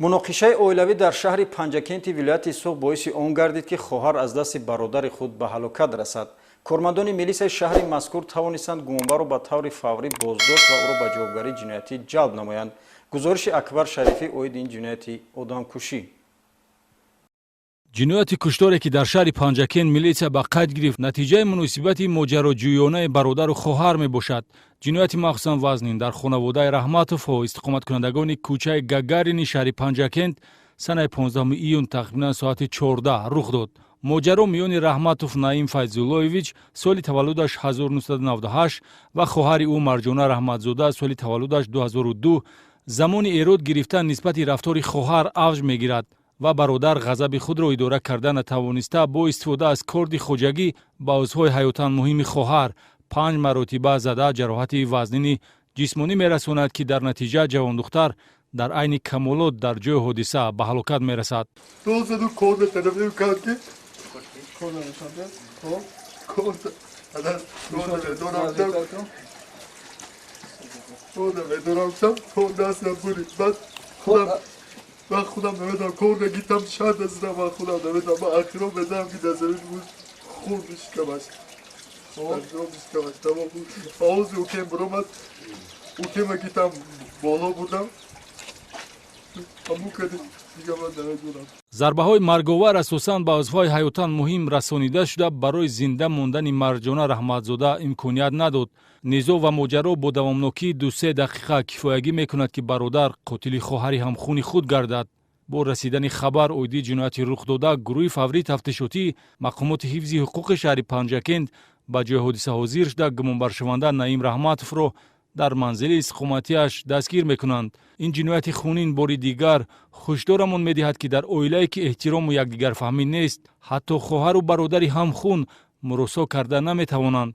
муноқишаи оилавӣ дар шаҳри Панҷакенти вилояти Суғ боиси он гардид ки хоҳар аз дасти бародари худ ба ҳалокат расад. Кормандони милисияи шаҳри мазкур тавонистанд гумонбарро ба таври фаврӣ боздошт ва ӯро ба ҷавобгарии ҷиноятӣ ҷалб намоянд. гузориши Акбар Шарифӣ оиди ин ҷинояти одамкушӣ. ҷинояти кушторе ки дар шаҳри Панҷакент милисия ба қайд гирифт натиҷаи муносибати моҷароҷӯёнаи бародару хоҳар мебошад. ҷинояти махсусан вазнин дар хонаводаи Раҳматовҳо истиқоматкунандагони кӯчаи Гагарини шаҳри Панҷакент санаи 15 июн тахминан соати 14 рух дод. моҷаро миёни Раҳматов Наим Файзуллоевич соли таваллудаш 1998 ва хоҳари ӯ Марҷона Раҳматзода соли таваллудаш 2002 замони эрод гирифтан нисбати рафтори хоҳар авҷ мегирад ва бародар ғазаби худро идора карда натавониста бо истифода аз корди хоҷагӣ ба узвҳои ҳаётан муҳими хоҳар 5 маротиба зада ҷароҳати вазнини ҷисмонӣ мерасонад ки дар натиҷа ҷавондухтар дар айни камолот дар ҷои ҳодиса ба ҳалокат мерасад. من خودم نمیدونم کور نگیتم شاید از من خودم نمیدونم من اخیرا بدم که در زمین بود خوردش کمش خوردش کمش تمام بود آوز اوکیم برامد اوکیم گیتم بالا بودم همون کدی دیگه من نمیدونم. зарбаҳои марговар асосан ба узвҳои ҳаётан муҳим расонида шуда барои зинда мондани Марҷона Раҳматзода имконият надод. низо ва моҷаро бо давомнокии 2-3 дақиқа кифоягӣ мекунад ки бародар қотили хоҳари ҳамхуни худ гардад. бо расидани хабар оиди ҷинояти рухдода гурӯҳи фаврии тафтишотӣ мақомоти ҳифзи ҳуқуқи шаҳри Панҷакент ба ҷои ҳодиса ҳозир шуда гумонбаршаванда Наим Раҳматовро дар манзили истиқоматиаш дастгир мекунанд. ин ҷинояти хунин бори дигар ҳушдорамон медиҳад ки дар оилае ки эҳтирому якдигарфаҳмӣ нест ҳатто хоҳару бародари ҳамхун муросо карда наметавонанд.